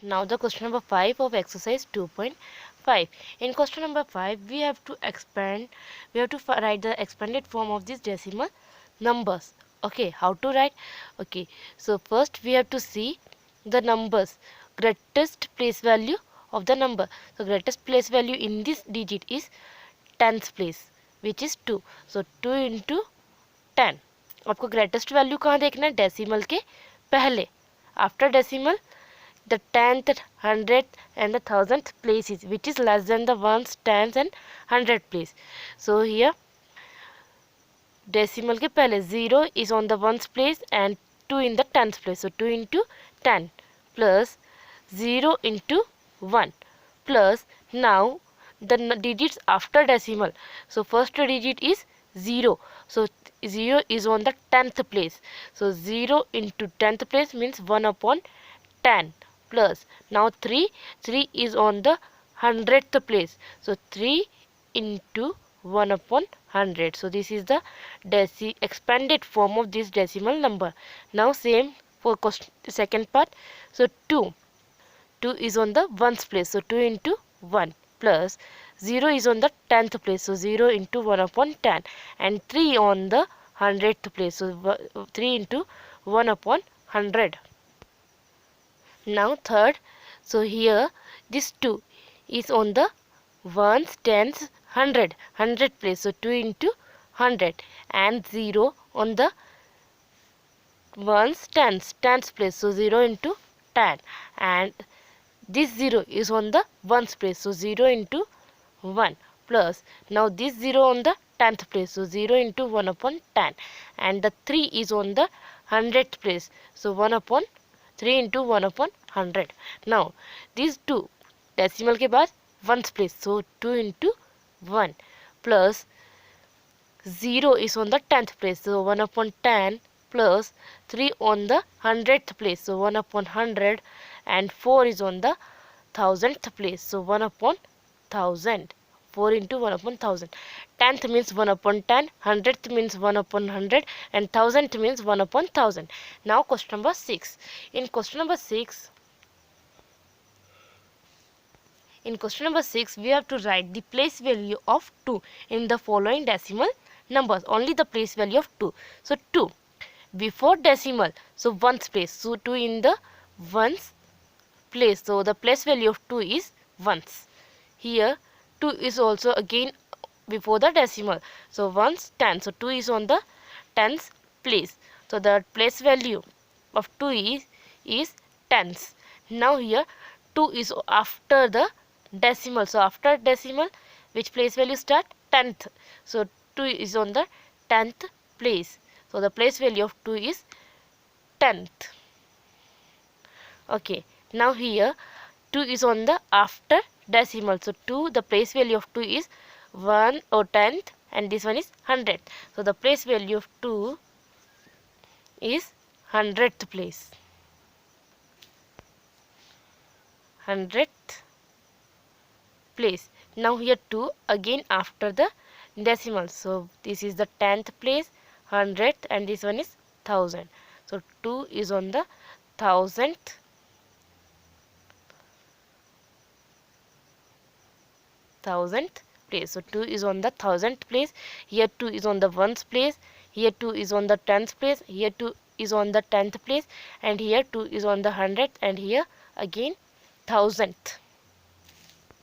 Now the question number 5 of exercise 2.5. In question number 5, we have to write the expanded form of these decimal numbers. Okay, how to write? Okay, so first we have to see the numbers, greatest place value of the number. So greatest place value in this digit is tens place, which is 2. So 2 into 10. आपको greatest value कहाँ देखना है? Decimal के पहले. After decimal, the 10th, 100th and the 1000th places, which is less than the ones, tens and 100 place. So here decimal के पहले 0 is on the ones place and 2 in the tens place. So 2 into 10 plus 0 into 1 plus now the digits after decimal. So first digit is 0. So 0 is on the 10th place. So 0 into 10th place means 1 upon 10 plus now 3 is on the 100th place. So 3 into 1 upon 100. So this is the expanded form of this decimal number. Now same for second part. So 2 is on the ones place. So 2 into 1 plus 0 is on the 10th place. So 0 into 1 upon 10 and 3 on the 100th place. So 3 into 1 upon 100. Now third, so here this 2 is on the ones, tens, 100 place. So 2 into 100 and 0 on the ones, tens place. So 0 into 10 and this 0 is on the ones place. So 0 into 1 plus now this 0 on the 10th place. So 0 into 1 upon 10 and the 3 is on the 100th place. So 1 upon 3 into 1 upon 100. Now these 2 decimal के बाद ones place. So 2 into 1 plus 0 is on the 10th place. So 1 upon 10 plus 3 on the 100th place. So 1 upon 100 and 4 is on the 1000th place. So 1 upon 1000. 4 into 1 upon 1000. 10th means 1 upon 10, 100th means 1 upon 100 and 1000th means 1 upon 1000. Now question number 6. In question number 6, we have to write the place value of 2 in the following decimal numbers. Only the place value of 2. So 2 before decimal. So ones place. So 2 in the ones place. So the place value of 2 is ones. Here 2 is also again before the decimal. So ones, 10. So 2 is on the tens place. So the place value of 2 is tens. Now here 2 is after the decimal. So after decimal, which place value start? 10th. So 2 is on the 10th place. So the place value of 2 is 10th. Okay. Now here 2 is on the after decimal. So 2, the place value of 2 is 1 or 10th and this one is 100th. So the place value of 2 is 100th place. 100th place. Now here 2 again after the decimal. So this is the 10th place, 100th and this one is 1000. So 2 is on the 1000th place. So 2 is on the 1000th place. Here 2 is on the ones place. Here 2 is on the 10th place. Here 2 is on the 10th place and here 2 is on the 100th and here again 1000th.